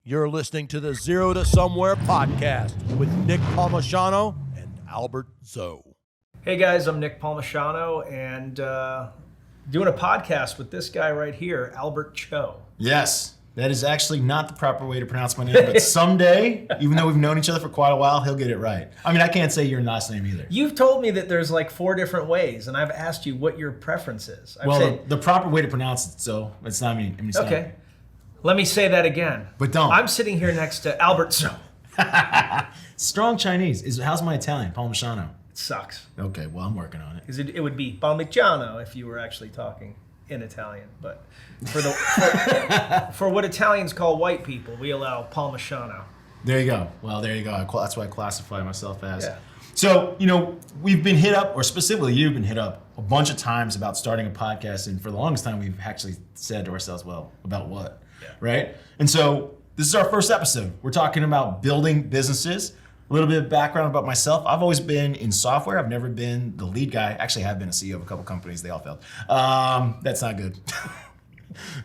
You're listening to the Zero to Somewhere podcast with Nick Palmisano and Albert Zoe. Hey guys, I'm Nick Palmisano and doing a podcast with this guy right here, Albert Cho. Yes, that is actually not the proper way to pronounce my name, but someday, even though we've known each other for quite a while, he'll get it right. I mean, I can't say your last name either. You've told me that there's like 4 different ways, and I've asked you what your preference is. The proper way to pronounce it, so it's not me. Okay. Let me say that again. But don't. I'm sitting here next to Albert Cho. Strong Chinese. How's my Italian? Palmisano. It sucks. Okay, well, I'm working on it. Because it would be Palmisano if you were actually talking in Italian. But for what Italians call white people, we allow Palmisano. There you go. Well, there you go. That's what I classify myself as. Yeah. So, we've been hit up, or specifically you've been hit up a bunch of times about starting a podcast. And for the longest time, we've actually said to ourselves, well, about what? Yeah. Right? And so this is our first episode. We're talking about building businesses. A little bit of background about myself. I've always been in software. I've never been the lead guy. Actually, I have been a CEO of a couple companies. They all failed. That's not good.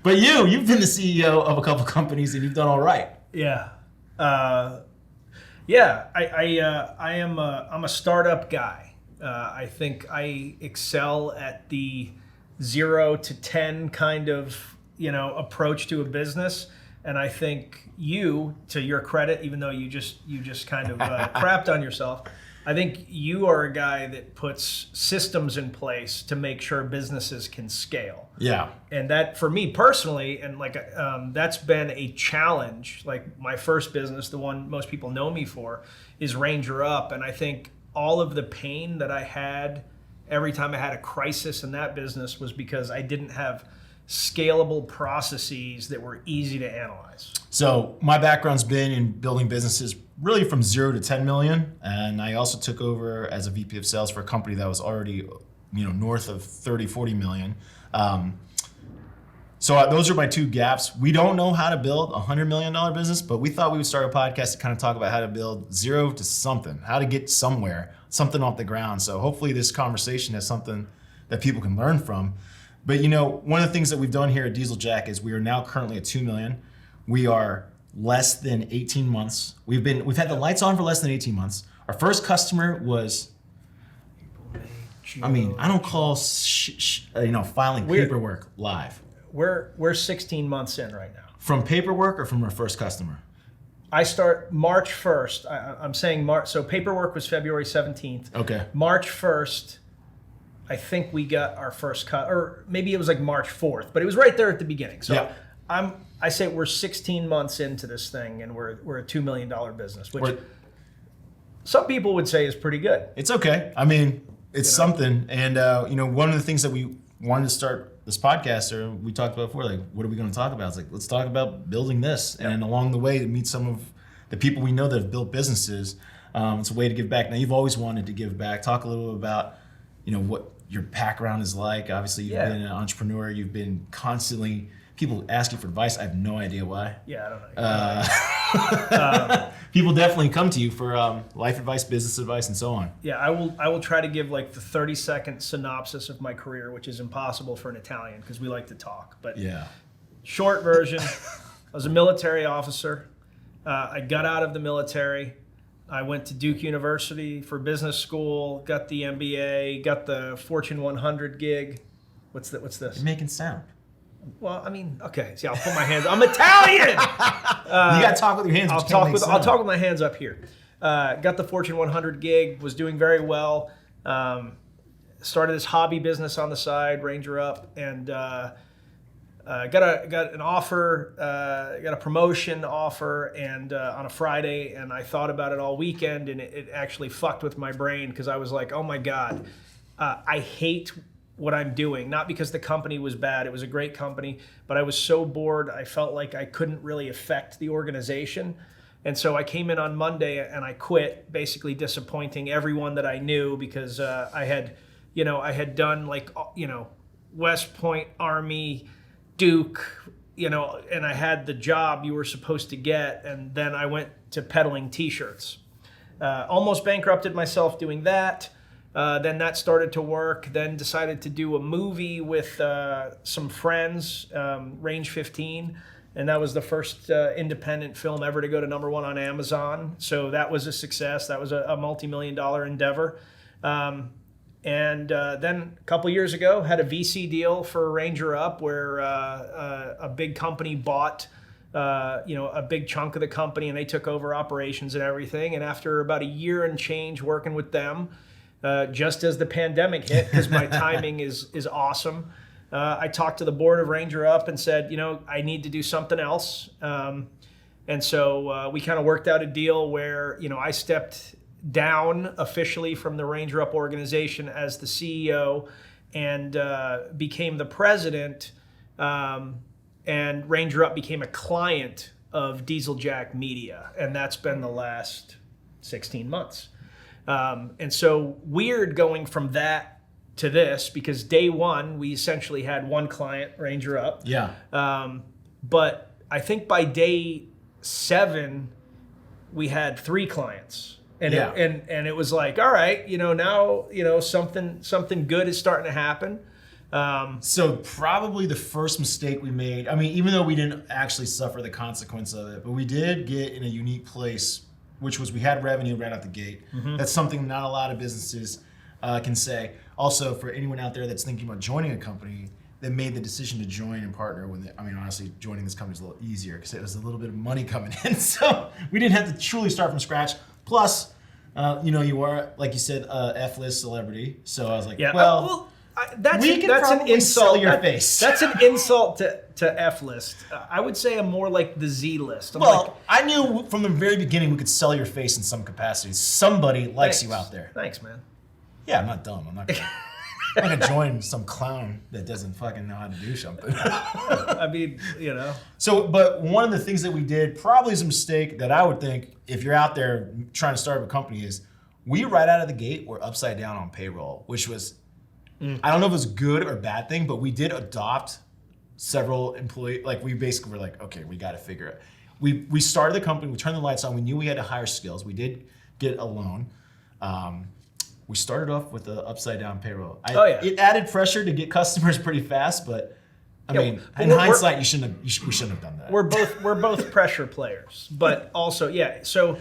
But you've been the CEO of a couple companies and you've done all right. Yeah. I'm a startup guy. I think I excel at the 0 to 10 kind of, approach to a business. And I think you, to your credit, even though you just kind of crapped on yourself, I think you are a guy that puts systems in place to make sure businesses can scale. Yeah. And that, for me personally, and that's been a challenge. Like my first business, the one most people know me for, is Ranger Up. And I think all of the pain that I had every time I had a crisis in that business was because I didn't have scalable processes that were easy to analyze. So my background's been in building businesses really from 0 to 10 million. And I also took over as a VP of sales for a company that was already, north of 30, 40 million. So those are my 2 gaps. We don't know how to build a $100 million business, but we thought we would start a podcast to kind of talk about how to build 0 to something, how to get somewhere, something off the ground. So hopefully this conversation is something that people can learn from. But one of the things that we've done here at Diesel Jack is we are now currently at 2 million. We are less than 18 months. We've had the lights on for less than 18 months. Our first customer was, I don't call filing paperwork live. We're 16 months in right now. From paperwork or from our first customer? I start March 1st. I'm saying March. So paperwork was February 17th. Okay. March 1st. I think we got our first cut, or maybe it was like March 4th, but it was right there at the beginning. So yeah. I say we're 16 months into this thing, and we're a $2 million business, which some people would say is pretty good. It's okay. I mean, it's something. And one of the things that we wanted to start this podcast, or we talked about before, like, what are we going to talk about? It's like, let's talk about building this, and along the way to meet some of the people we know that have built businesses. It's a way to give back. Now, you've always wanted to give back. Talk a little bit about what your background is like. Obviously, you've been an entrepreneur. You've been constantly, people ask you for advice. I have no idea why. Yeah, I don't know. People definitely come to you for life advice, business advice, and so on. Yeah, I will try to give like the 30-second synopsis of my career, which is impossible for an Italian because we like to talk. But short version, I was a military officer. I got out of the military. I went to Duke University for business school, got the MBA, got the Fortune 100 gig. What's this? You're making sound. Well, okay. See, I'll put my hands. I'm Italian. You got to talk with your hands. I'll talk with my hands up here. Got the Fortune 100 gig. Was doing very well. Started this hobby business on the side, Ranger Up, and got an offer, got a promotion offer, and on a Friday, and I thought about it all weekend, and it actually fucked with my brain because I was like, oh my God, I hate what I'm doing. Not because the company was bad, it was a great company, but I was so bored, I felt like I couldn't really affect the organization. And so I came in on Monday and I quit, basically disappointing everyone that I knew because I had done West Point, Army, Duke, and I had the job you were supposed to get, and then I went to peddling T-shirts. Almost bankrupted myself doing that. Then that started to work. Then decided to do a movie with some friends, Range 15, and that was the first independent film ever to go to #1 on Amazon. So that was a success. That was a multi-million-dollar endeavor. And then a couple years ago, had a VC deal for Ranger Up, where a big company bought a big chunk of the company, and they took over operations and everything. And after about a year and change working with them, just as the pandemic hit, because my timing is awesome, I talked to the board of Ranger Up and said, I need to do something else. And so we kind of worked out a deal where, I stepped down officially from the Ranger Up organization as the CEO and became the president. And Ranger Up became a client of Diesel Jack Media. And that's been the last 16 months. And so weird going from that to this, because day one, we essentially had one client, Ranger Up. Yeah. But I think by day 7, we had 3 clients. And it was like, all right, now, something good is starting to happen. So probably the first mistake we made, I mean, even though we didn't actually suffer the consequence of it, but we did get in a unique place, which was we had revenue right out the gate. Mm-hmm. That's something not a lot of businesses can say. Also, for anyone out there that's thinking about joining a company that made the decision to join and partner with it, honestly, joining this company is a little easier because it was a little bit of money coming in. So we didn't have to truly start from scratch. Plus, you are, like you said, F-list celebrity. So I was like, that's an insult. Your face. That's an insult to F-list. I would say I'm more like the Z-list. I knew from the very beginning we could sell your face in some capacity. Somebody likes you out there. Thanks, man. Yeah, I'm not dumb. I'm not gonna join some clown that doesn't fucking know how to do something. So, but one of the things that we did, probably is a mistake that I would think if you're out there trying to start a company, is we right out of the gate were upside down on payroll, which was, I don't know if it was a good or bad thing, but we did adopt several employees. Like we basically were like, okay, we got to figure it. We started the company, we turned the lights on, we knew we had to hire skills. We did get a loan. We started off with the upside down payroll. It added pressure to get customers pretty fast, but in hindsight, we shouldn't have done that. We're both pressure players, but also, so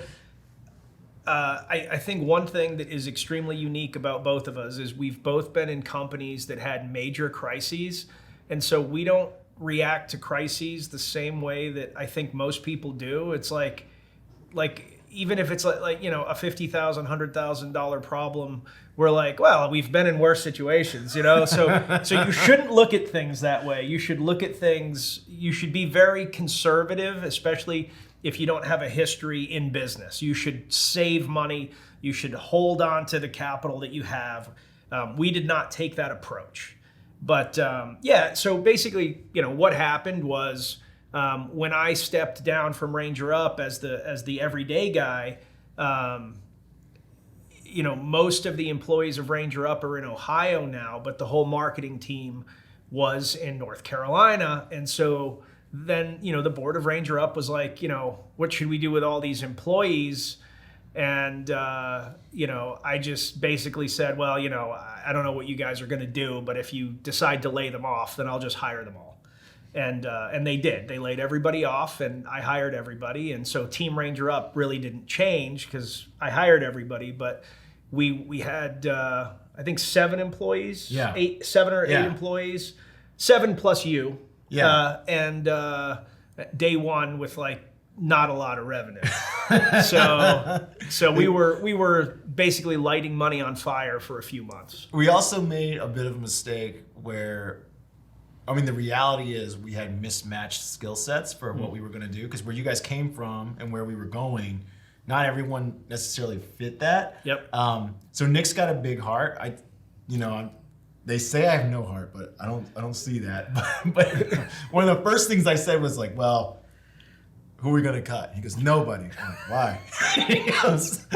I think one thing that is extremely unique about both of us is we've both been in companies that had major crises, and so we don't react to crises the same way that I think most people do. It's like even if it's like a $50,000, $100,000 problem, we're like, well, we've been in worse situations, So you shouldn't look at things that way. You should look at things. You should be very conservative, especially if you don't have a history in business. You should save money. You should hold on to the capital that you have. We did not take that approach, but So basically, what happened was. When I stepped down from Ranger Up as the everyday guy, most of the employees of Ranger Up are in Ohio now, but the whole marketing team was in North Carolina. And so then, the board of Ranger Up was like, what should we do with all these employees? And, I just basically said, well, I don't know what you guys are going to do, but if you decide to lay them off, then I'll just hire them all. And they did. They laid everybody off, and I hired everybody. And so Team Ranger Up really didn't change because I hired everybody. But we had I think 7 employees, 7 or 8 employees, 7 plus you. Yeah. And day one with not a lot of revenue. So we were basically lighting money on fire for a few months. We also made a bit of a mistake where. The reality is we had mismatched skill sets for what we were going to do, because where you guys came from and where we were going, not everyone necessarily fit that. Yep. So Nick's got a big heart. They say I have no heart, but I don't see that. But one of the first things I said was like, well, who are we going to cut? He goes, nobody. I'm like, why? He goes,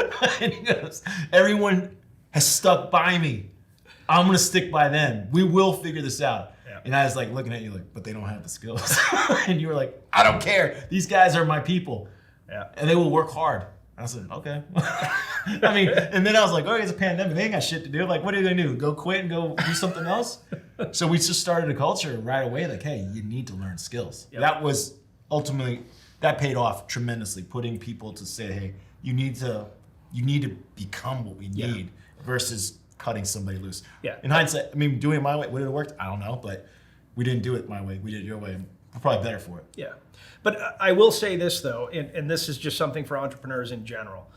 everyone has stuck by me. I'm going to stick by them. We will figure this out. And I was looking at you but they don't have the skills. And you were like, I don't care. These guys are my people. Yeah. And they will work hard. And I said, okay. And then I was like, okay, it's a pandemic. They ain't got shit to do. What are you going to do? Go quit and go do something else? So we just started a culture right away. Hey, you need to learn skills. Yep. That was ultimately that paid off tremendously, putting people to say, hey, you need to become what we need versus cutting somebody loose. Yeah. In hindsight, I mean, doing it my way, would it have worked? I don't know, but we didn't do it my way. We did it your way. We're probably better for it. Yeah. But I will say this, though, and this is just something for entrepreneurs in general.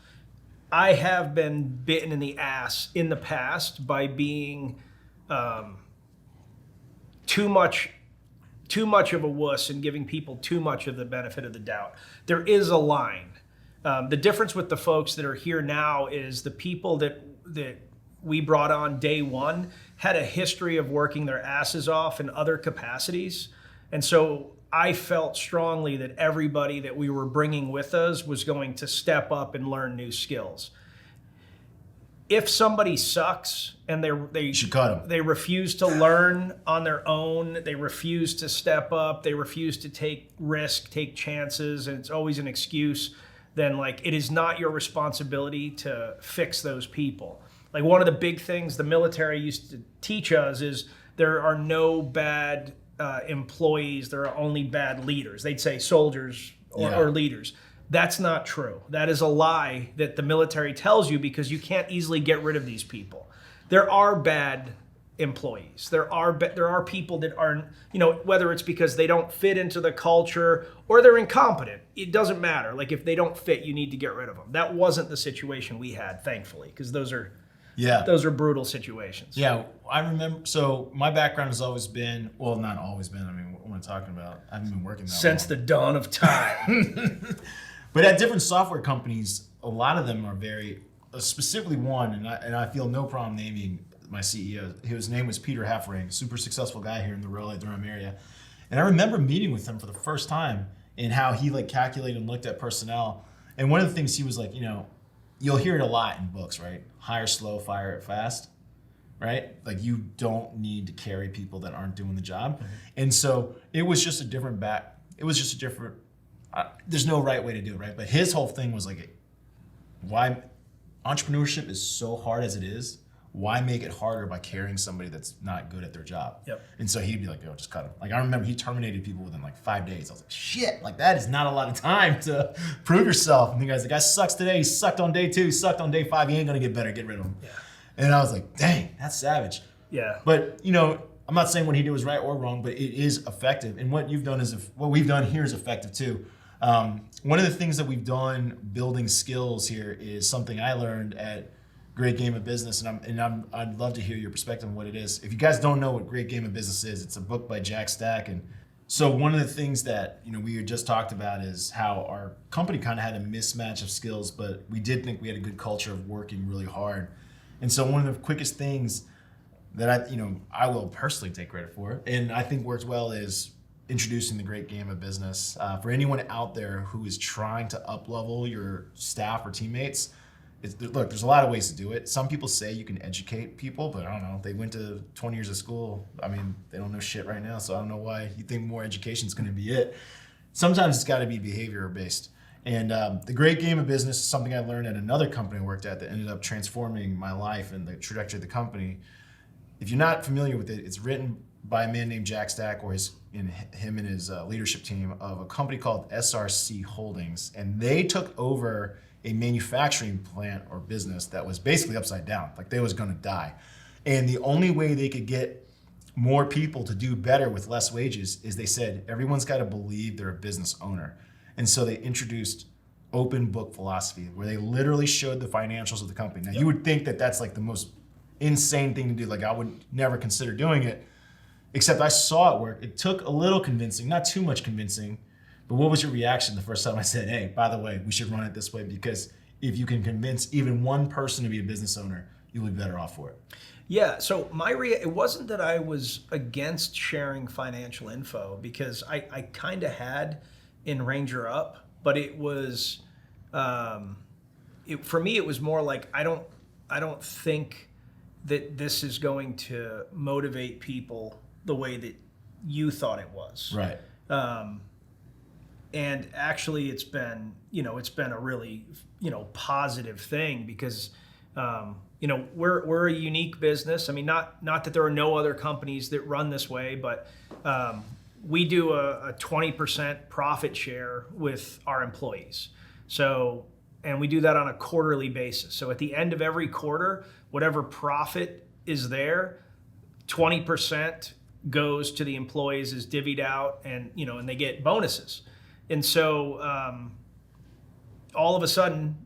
I have been bitten in the ass in the past by being too much of a wuss and giving people too much of the benefit of the doubt. There is a line. The difference with the folks that are here now is the people that we brought on day one had a history of working their asses off in other capacities. And so I felt strongly that everybody that we were bringing with us was going to step up and learn new skills. If somebody sucks and they should cut 'em. They refuse to learn on their own, they refuse to step up, they refuse to take risk, take chances, and it's always an excuse, then like it is not your responsibility to fix those people. Like one of the big things the military used to teach us is there are no bad employees, there are only bad leaders. They'd say soldiers or leaders. That's not true. That is a lie that the military tells you because you can't easily get rid of these people. There are bad employees. There are people that are, whether it's because they don't fit into the culture or they're incompetent. It doesn't matter. Like if they don't fit, you need to get rid of them. That wasn't the situation we had, thankfully, because those are brutal situations. Yeah, I remember. So my background has always been, well, not always been. I mean, what am I talking about? I haven't been working that since long. the dawn of time. But at different software companies, a lot of them are very, specifically one, and I feel no problem naming my CEO. His name was Peter Heffering, super successful guy here in the Raleigh-Durham area. And I remember meeting with him for the first time and how he like calculated and looked at personnel. And one of the things he was like, you'll hear it a lot in books, right? Hire slow, fire it fast, right? Like you don't need to carry people that aren't doing the job. Mm-hmm. And so it was just a different there's no right way to do it, right? But his whole thing was like, why entrepreneurship is so hard as it is, why make it harder by carrying somebody that's not good at their job? Yep. And so he'd be like, yo, just cut him. Like I remember he terminated people within like 5 days. I was like, shit, like that is not a lot of time to prove yourself. And the guy sucks today, he sucked on day 2, he sucked on day 5, he ain't gonna get better, get rid of him. Yeah. And I was like, dang, that's savage. Yeah. But I'm not saying what he did was right or wrong, but it is effective. And what you've done what we've done here is effective too. One of the things that we've done building skills here is something I learned at Great Game of Business, and I'd love to hear your perspective on what it is. If you guys don't know what Great Game of Business is, it's a book by Jack Stack. And so one of the things that we had just talked about is how our company kind of had a mismatch of skills, but we did think we had a good culture of working really hard. And so one of the quickest things that I will personally take credit for, and I think worked well, is introducing the Great Game of Business. For anyone out there who is trying to up-level your staff or teammates, look, there's a lot of ways to do it. Some people say you can educate people, but I don't know. They went to 20 years of school. I mean, they don't know shit right now, so I don't know why you think more education is going to be it. Sometimes it's got to be behavior-based. And the Great Game of Business is something I learned at another company I worked at that ended up transforming my life and the trajectory of the company. If you're not familiar with it, it's written by a man named Jack Stack, or him and his leadership team of a company called SRC Holdings. And they took over a manufacturing plant or business that was basically upside down, like they was gonna die. And the only way they could get more people to do better with less wages is they said, everyone's gotta believe they're a business owner. And so they introduced open book philosophy, where they literally showed the financials of the company. Now, you would think that that's like the most insane thing to do. Like I would never consider doing it, except I saw it work. It took a little convincing, not too much convincing. But what was your reaction the first time I said, hey, by the way, we should run it this way, because if you can convince even one person to be a business owner, you'll be better off for it? Yeah, so it wasn't that I was against sharing financial info, because I kind of had in Ranger Up, but it was, for me, it was more like, I don't think that this is going to motivate people the way that you thought it was. Right. And actually, it's been a really, positive thing, because, we're a unique business. I mean, not that there are no other companies that run this way, but we do a 20% profit share with our employees. So, and we do that on a quarterly basis. So at the end of every quarter, whatever profit is there, 20% goes to the employees, is divvied out, and and they get bonuses. And so all of a sudden,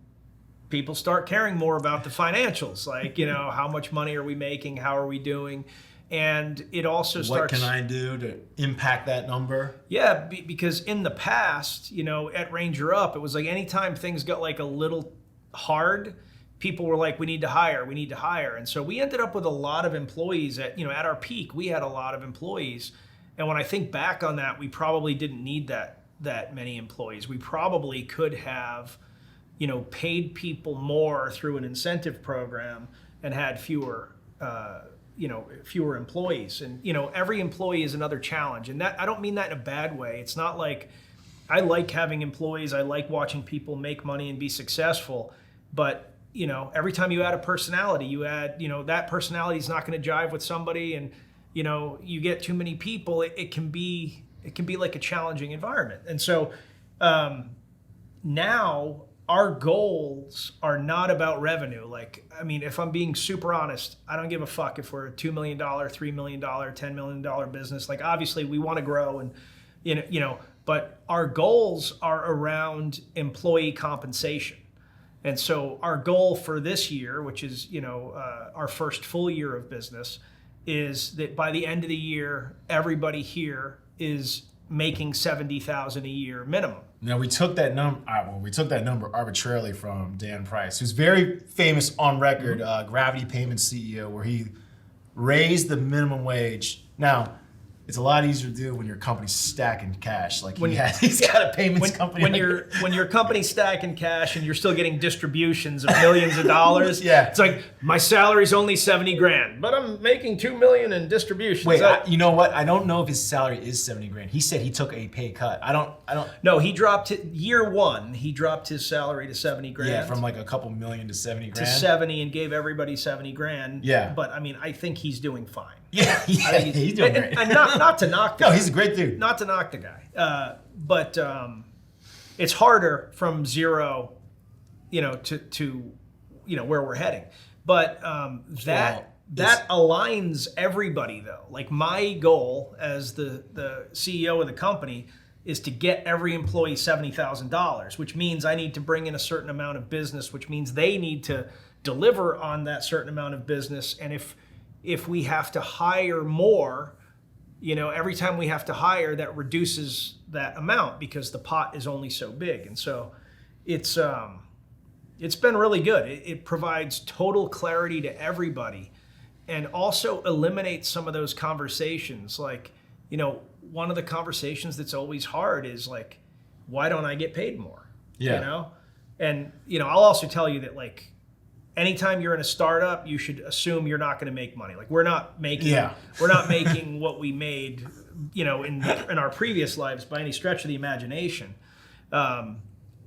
people start caring more about the financials, like how much money are we making, how are we doing, and it also starts. What can I do to impact that number? Yeah, because in the past, at Ranger Up, it was like anytime things got like a little hard, people were like, we need to hire. And so we ended up with a lot of employees at our peak. We had a lot of employees. And when I think back on that, we probably didn't need that many employees. We probably could have, paid people more through an incentive program and had fewer employees. And, every employee is another challenge. And that, I don't mean that in a bad way. It's not like I like having employees. I like watching people make money and be successful. But every time you add a personality, that personality is not going to jive with somebody, and you get too many people, it can be like a challenging environment. And so now our goals are not about revenue. Like, I mean, if I'm being super honest, I don't give a fuck if we're a $2 million, $3 million, $10 million business. Like, obviously we want to grow, and but our goals are around employee compensation. And so our goal for this year, which is our first full year of business, is that by the end of the year, everybody here is making $70,000 a year minimum. Now we took that number. We took that number arbitrarily from Dan Price, who's very famous on record, Gravity Payments CEO, where he raised the minimum wage. Now, it's a lot easier to do when your company's stacking cash. Like he's got a payments company. When your company's stacking cash and you're still getting distributions of millions of dollars. Yeah. It's like, my salary's only $70,000, but I'm making $2 million in distributions. Wait, you know what? I don't know if his salary is $70,000. He said he took a pay cut. I don't. No, he dropped it year one. He dropped his salary to $70,000. Yeah, from like a couple million to $70,000. To 70, and gave everybody $70,000. Yeah. But I mean, I think he's doing fine. Yeah, he's doing great. And not to knock the guy. No, he's a great dude. Not to knock the guy. But it's harder from zero, to where we're heading. But that aligns everybody, though. Like, my goal as the CEO of the company is to get every employee $70,000, which means I need to bring in a certain amount of business, which means they need to deliver on that certain amount of business. And if we have to hire more, every time we have to hire, that reduces that amount because the pot is only so big. And so it's been really good. It provides total clarity to everybody, and also eliminates some of those conversations. Like, one of the conversations that's always hard is like, why don't I get paid more? Yeah. And I'll also tell you that, like, anytime you're in a startup, you should assume you're not going to make money. Like, we're not making what we made, in our previous lives by any stretch of the imagination. And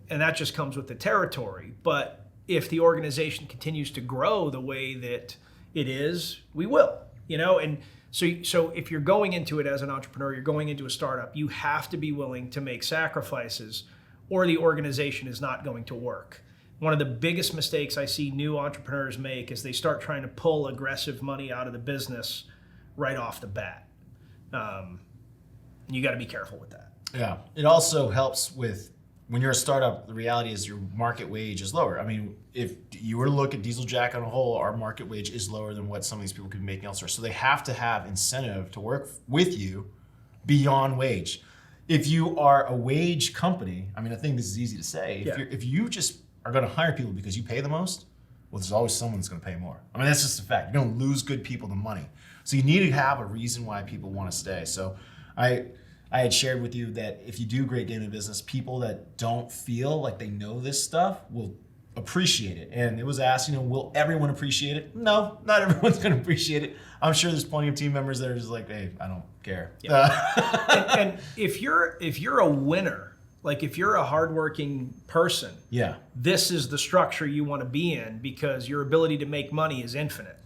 that just comes with the territory. But if the organization continues to grow the way that it is, we will, and so if you're going into it as an entrepreneur, you're going into a startup, you have to be willing to make sacrifices, or the organization is not going to work. One of the biggest mistakes I see new entrepreneurs make is they start trying to pull aggressive money out of the business right off the bat. You got to be careful with that. Yeah. It also helps with, when you're a startup, the reality is your market wage is lower. I mean, if you were to look at Diesel Jack on a whole, our market wage is lower than what some of these people could be making elsewhere. So they have to have incentive to work with you beyond wage. If you are a wage company, I mean, I think this is easy to say. If you just are going to hire people because you pay the most, well, there's always someone that's going to pay more. I mean, that's just a fact. You're going to lose good people to money. So you need to have a reason why people want to stay. So I had shared with you that if you do great daily business, people that don't feel like they know this stuff will appreciate it. And it was asked, will everyone appreciate it? No, not everyone's going to appreciate it. I'm sure there's plenty of team members that are just like, hey, I don't care. Yeah. and if you're a winner, like if you're a hardworking person, this is the structure you want to be in, because your ability to make money is infinite.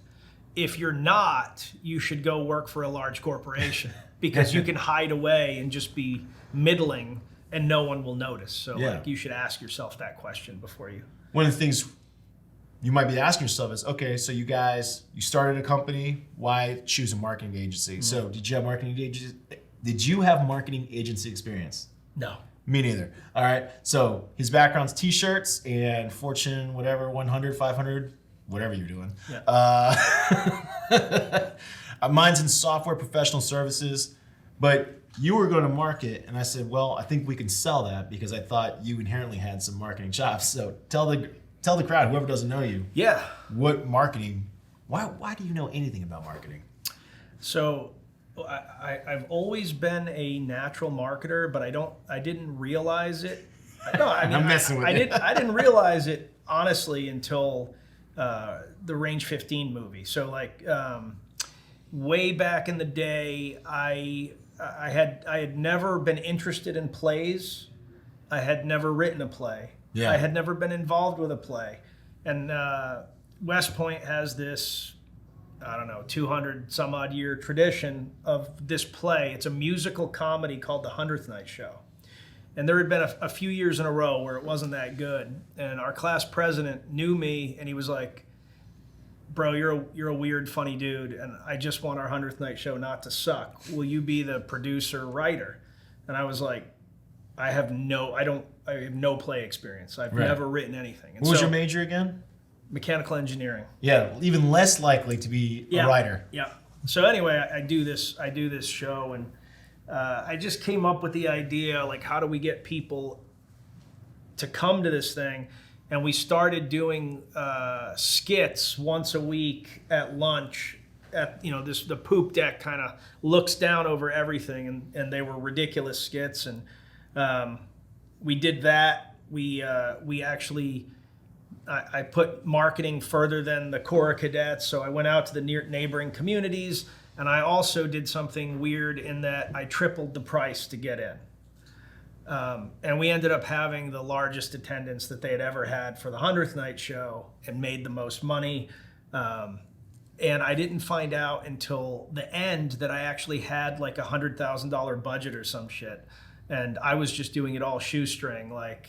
If you're not, you should go work for a large corporation, because you can hide away and just be middling and no one will notice. So like you should ask yourself that question before you. One of the things you might be asking yourself is, okay, so you started a company, why choose a marketing agency? So did you have marketing agency experience? No. Me neither. All right. So his background's t-shirts and Fortune, whatever, 100, 500, whatever you're doing. Yeah. Mine's in software professional services, but you were going to market, and I said, well, I think we can sell that because I thought you inherently had some marketing chops. So tell the crowd, whoever doesn't know you, what marketing, why do you know anything about marketing? So I've always been a natural marketer, but I didn't realize it. No, I mean, I'm messing with you. I didn't realize it honestly until the Range 15 movie. So like way back in the day, I had never been interested in plays. I had never written a play. Yeah. I had never been involved with a play. And West Point has this, 200 some odd year tradition of this play. It's a musical comedy called The 100th Night Show. And there had been a few years in a row where it wasn't that good. And our class president knew me and he was like, bro, you're a weird, funny dude, and I just want our 100th Night Show not to suck. Will you be the producer, writer? And I was like, I have no play experience. I've never written anything. And what was your major again? Mechanical engineering. Yeah, even less likely to be a writer. Yeah. So anyway, I do this show, and I just came up with the idea, like, how do we get people to come to this thing? And we started doing skits once a week at lunch. The poop deck kind of looks down over everything, and they were ridiculous skits. And we did that. We actually, I put marketing further than the Corps of Cadets. So I went out to the neighboring communities, and I also did something weird in that I tripled the price to get in. And we ended up having the largest attendance that they had ever had for the 100th Night Show and made the most money. And I didn't find out until the end that I actually had like $100,000 budget or some shit. And I was just doing it all shoestring, like,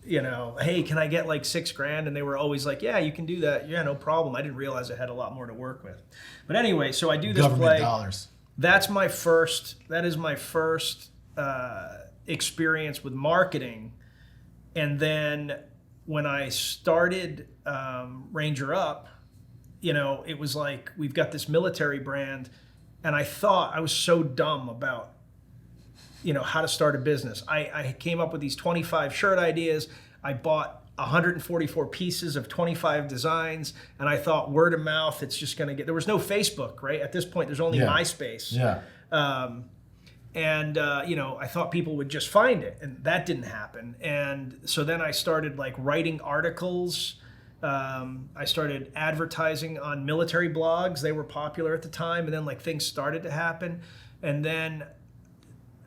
hey, can I get like $6,000? And they were always like, yeah, you can do that. Yeah, no problem. I didn't realize I had a lot more to work with. But anyway, so I do this Government play. dollars. That is my first experience with marketing. And then when I started Ranger Up, it was like, we've got this military brand, and I thought I was so dumb about how to start a business. I came up with these 25 shirt ideas. I bought 144 pieces of 25 designs, and I thought word of mouth, it's just gonna get, there was no Facebook, right? At this point, there's only MySpace. Yeah. I thought people would just find it, and that didn't happen. And so then I started like writing articles. I started advertising on military blogs. They were popular at the time. And then like things started to happen. And then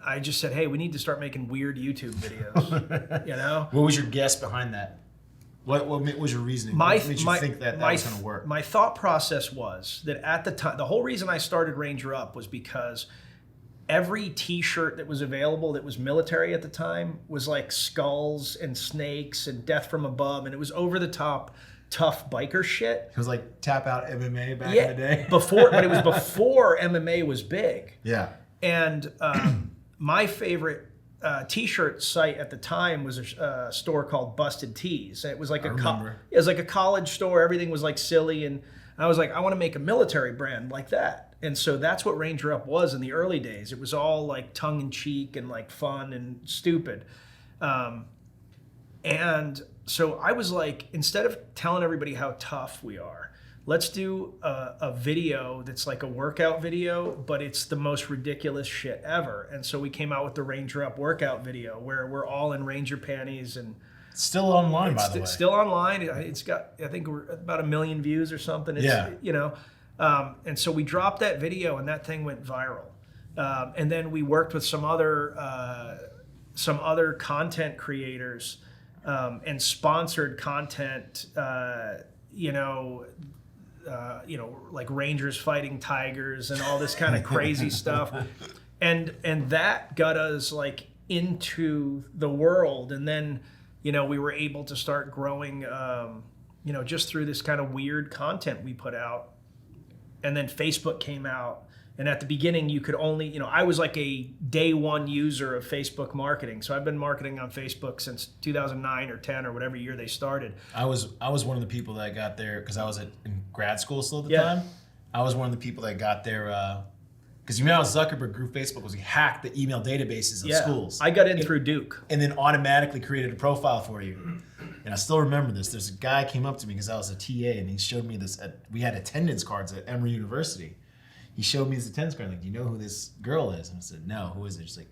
I just said, hey, we need to start making weird YouTube videos, What was your guess behind that? What was your reasoning? What made you think that was going to work? My thought process was that at the time, the whole reason I started Ranger Up was because every t-shirt that was available that was military at the time was like skulls and snakes and death from above, and it was over the top tough biker shit. It was like tap out MMA back in the day. But it was before MMA was big. Yeah. And my favorite t-shirt site at the time was a store called Busted Tees. It was like it was like a college store. Everything was like silly, and I was like, I want to make a military brand like that. And so that's what Ranger Up was in the early days. It was all like tongue in cheek and like fun and stupid. And so I was like, instead of telling everybody how tough we are, let's do a video that's like a workout video, but it's the most ridiculous shit ever. And so we came out with the Ranger Up workout video where we're all in Ranger panties, and it's still online, by the way. It's still online. It's got, I think we're about 1 million views or something. It's, and so we dropped that video, and that thing went viral. And then we worked with some other content creators and sponsored content, like Rangers fighting tigers and all this kind of crazy stuff. And that got us like into the world. And then, you know, we were able to start growing, you know, just through this kind of weird content we put out. And then Facebook came out. And at the beginning, you could only, you know, I was like a day one user of Facebook marketing. So I've been marketing on Facebook since 2009 or 10 or whatever year they started. I was one of the people that got there because I was in grad school still at the time. I was one of the people that got there because you know how Zuckerberg grew Facebook was he hacked the email databases of schools. I got in through Duke. And then automatically created a profile for you. And I still remember this. There's a guy came up to me because I was a TA and he showed me this. We had attendance cards at Emory University. He showed me his attendance card. Like, do you know who this girl is? And I said, no, who is it? She's like,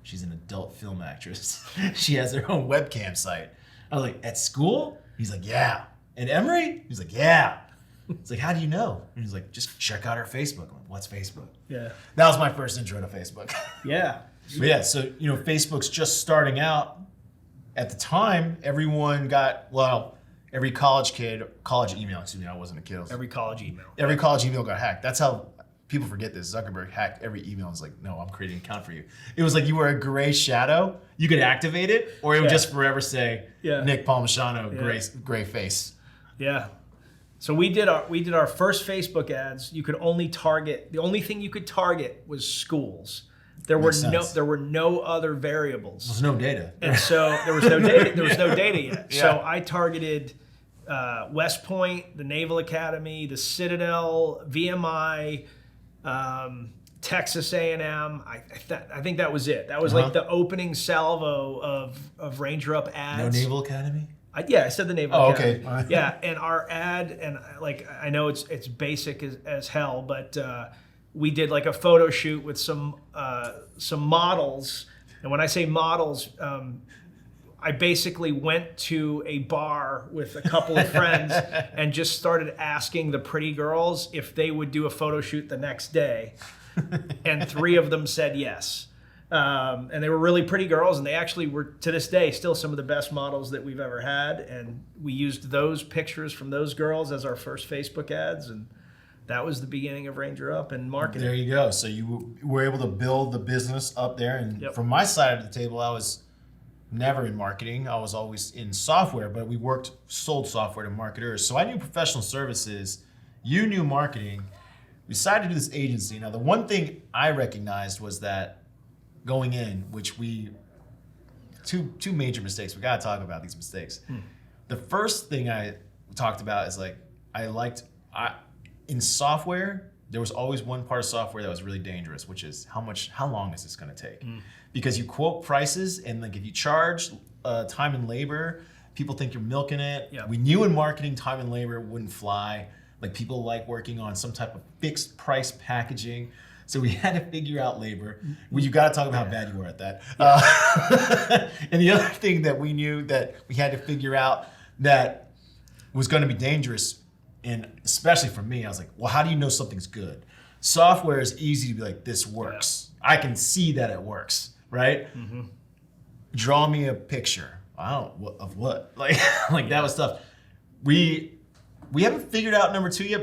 she's an adult film actress. She has her own webcam site. I was like, at school? He's like, yeah. At Emory? He's like, yeah. It's like, how do you know? And he's like, just check out our Facebook. I'm like, what's Facebook? Yeah. That was my first intro to Facebook. Yeah. But yeah, so, you know, Facebook's just starting out. At the time, everyone got, well, every college email, excuse me, I wasn't a kid. Every college email. Every college email got hacked. That's how people forget this. Zuckerberg hacked every email and was like, no, I'm creating an account for you. It was like you were a gray shadow. You could activate it, or it would just forever say, Nick Palmisano, gray face. Yeah. So we did our first Facebook ads. You could only target, the only thing you could target was schools. There were no other variables. There was no data. And so there was no data. There was no data yet. Yeah. So I targeted West Point, the Naval Academy, the Citadel, VMI, Texas A&M. I think that was it. That was like the opening salvo of Ranger Up ads. No Naval Academy? I said the Naval Academy. Okay. Yeah, and our ad, and like I know it's basic as hell, but we did like a photo shoot with some models. And when I say models, I basically went to a bar with a couple of friends and just started asking the pretty girls if they would do a photo shoot the next day. And 3 of them said yes. And they were really pretty girls, and they actually were, to this day, still some of the best models that we've ever had. And we used those pictures from those girls as our first Facebook ads, and that was the beginning of Ranger Up and marketing. There you go. So you were able to build the business up there. And from my side of the table, I was never in marketing. I was always in software, but we sold software to marketers. So I knew professional services. You knew marketing. We decided to do this agency. Now, the one thing I recognized was that going in, which two major mistakes. We got to talk about these mistakes. The first thing I talked about is like, in software, there was always one part of software that was really dangerous, which is how long is this going to take? Because you quote prices, and like if you charge time and labor, people think you're milking it. Yeah. We knew in marketing, time and labor wouldn't fly. Like people like working on some type of fixed price packaging. So we had to figure out labor. Well, you got to talk about how bad you were at that. And the other thing that we knew that we had to figure out that was going to be dangerous, and especially for me, I was like, well, how do you know something's good? Software is easy to be like, this works. Yeah. I can see that it works, right? Mm-hmm. Draw me a picture. Of what? Like that was tough. We haven't figured out number 2 yet,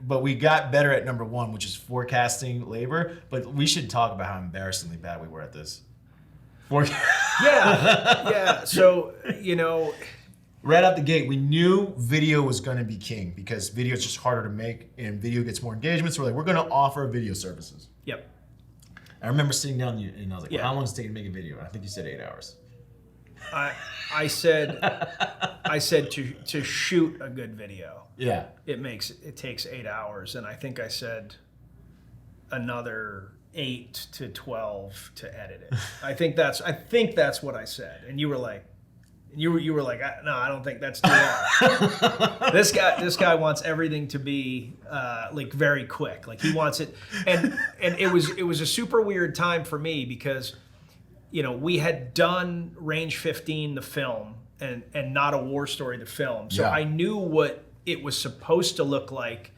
but we got better at number 1, which is forecasting labor. But we should talk about how embarrassingly bad we were at this. Yeah. So, you know, right out the gate, we knew video was going to be king because video is just harder to make and video gets more engagement. So we're like, we're going to offer video services. Yep. I remember sitting down and I was like, well, how long does it take to make a video? And I think you said 8 hours. I said to shoot a good video. Yeah. It takes 8 hours, and I think I said another 8 to 12 to edit it. I think that's what I said, and you were like, no, I don't think that's too long. This guy wants everything to be like very quick, like he wants it, and it was a super weird time for me because, you know, we had done Range 15 the film and Not a War Story the film, so I knew what it was supposed to look like.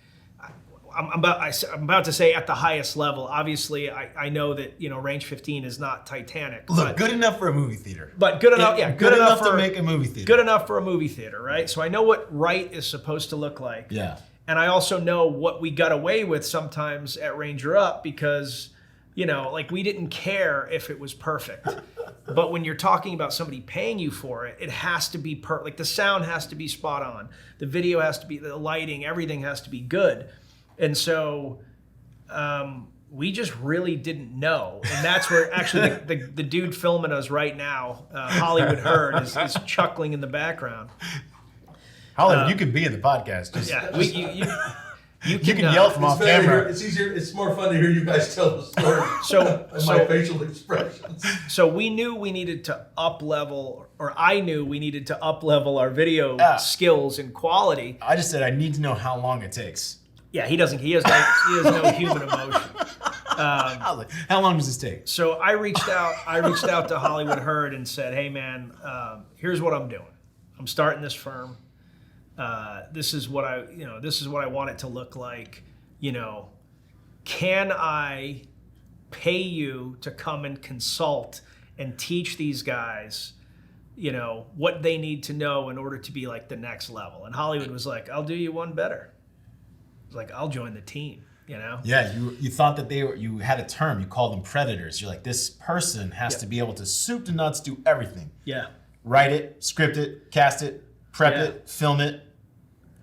I'm about to say at the highest level. Obviously, I know that, you know, Range 15 is not Titanic. Look, good enough for a movie theater. But good enough, good enough to make a movie theater. Good enough for a movie theater, right? So I know what right is supposed to look like. Yeah. And I also know what we got away with sometimes at Ranger Up because You know, like we didn't care if it was perfect. But when you're talking about somebody paying you for it, it has to be like the sound has to be spot on. The video has to be, the lighting, everything has to be good. And so we just really didn't know. And that's where actually the dude filming us right now, Hollywood Herd, is chuckling in the background. Hollywood, you can be in the podcast. You can yell from off camera. It's easier. It's more fun to hear you guys tell the story. My facial expressions. So we knew we needed to up level, or I knew we needed to up level our video skills and quality. I just said I need to know how long it takes. Yeah, he doesn't. He has no human emotion. How long does this take? So I reached out to Hollywood Herd and said, "Hey man, here's what I'm doing. I'm starting this firm. This is what I want it to look like. You know, can I pay you to come and consult and teach these guys, you know, what they need to know in order to be like the next level?" And Hollywood was like, "I'll do you one better." It was like, "I'll join the team." You know? Yeah, you thought that you had a term. You called them predators. You're like, this person has to be able to soup to nuts, do everything. Yeah. Write it, script it, cast it, prep it, film it,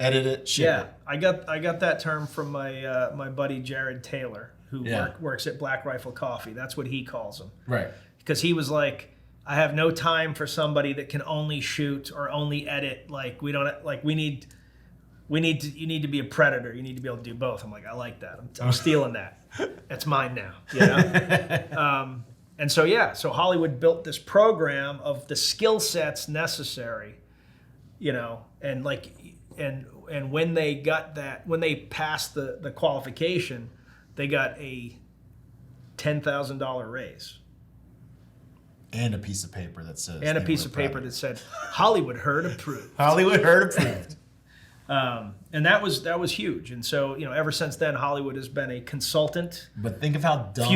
edit it, ship it. I got that term from my buddy Jared Taylor, who works at Black Rifle Coffee. That's what he calls them. Right. Because he was like, I have no time for somebody that can only shoot or only edit. Like you need to be a predator. You need to be able to do both. I'm like, I like that. I'm stealing that. That's mine now. You know? So Hollywood built this program of the skill sets necessary, you know, and when they passed the qualification, they got a $10,000 raise. And a piece of paper that says. And a piece of paper that said, Hollywood Herd approved. Hollywood Herd approved. And that was huge. And so, you know, ever since then, Hollywood has been a consultant. But think of how dumb.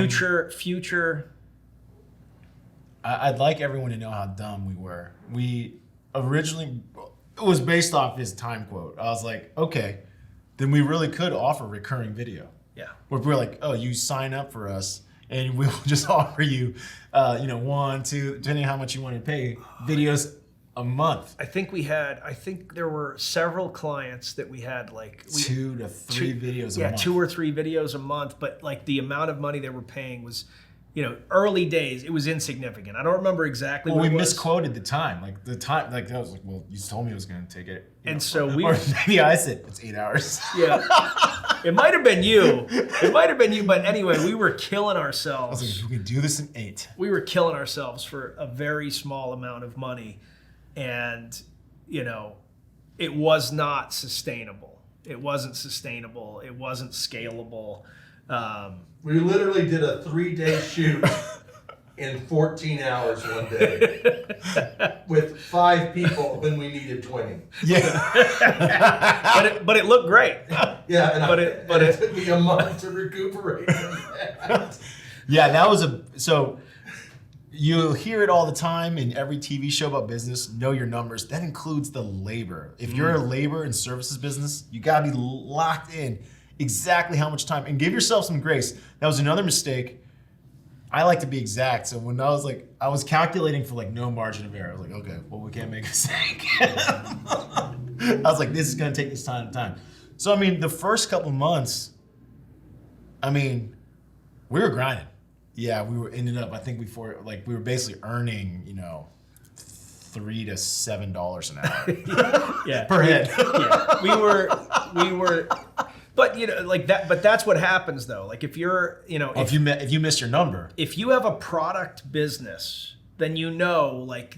Future. I'd like everyone to know how dumb we were. We originally, it was based off his time quote. I was like, okay, then we really could offer recurring video. Yeah. Where we're like, oh, you sign up for us and we'll just offer you, 1, 2, depending on how much you want to pay, videos a month. I think there were several clients that we had like 2 to 3 videos a month. Yeah, 2 or 3 videos a month, but like the amount of money they were paying was, you know, early days, it was insignificant. I don't remember exactly what it was. We misquoted the time. Like the time, like I was like, well, you told me it was going to take it. So or maybe I said it's 8 hours. Yeah. It might have been you. But anyway, we were killing ourselves. I was like, we can do this in 8. We were killing ourselves for a very small amount of money. And, you know, it was not sustainable. It wasn't sustainable. It wasn't scalable. We literally did a 3-day shoot in 14 hours one day with 5 people when we needed 20. Yeah. but it looked great. Yeah, and it took me a month to recuperate from that. Yeah, that was so you'll hear it all the time in every TV show about business, know your numbers. That includes the labor. If you're a labor and services business, you gotta be locked in exactly how much time, and give yourself some grace. That was another mistake. I like to be exact. So when I was calculating for like no margin of error. I was like, okay, well, we can't make a mistake. I was like, this is gonna take this time. So I mean, the first couple months, we were grinding. Yeah, ended up. I think we were basically earning, $3 to $7 an hour. Yeah, per head. Yeah, we were. But like that. But that's what happens though. Like if you're, if you miss your number, if you have a product business, then like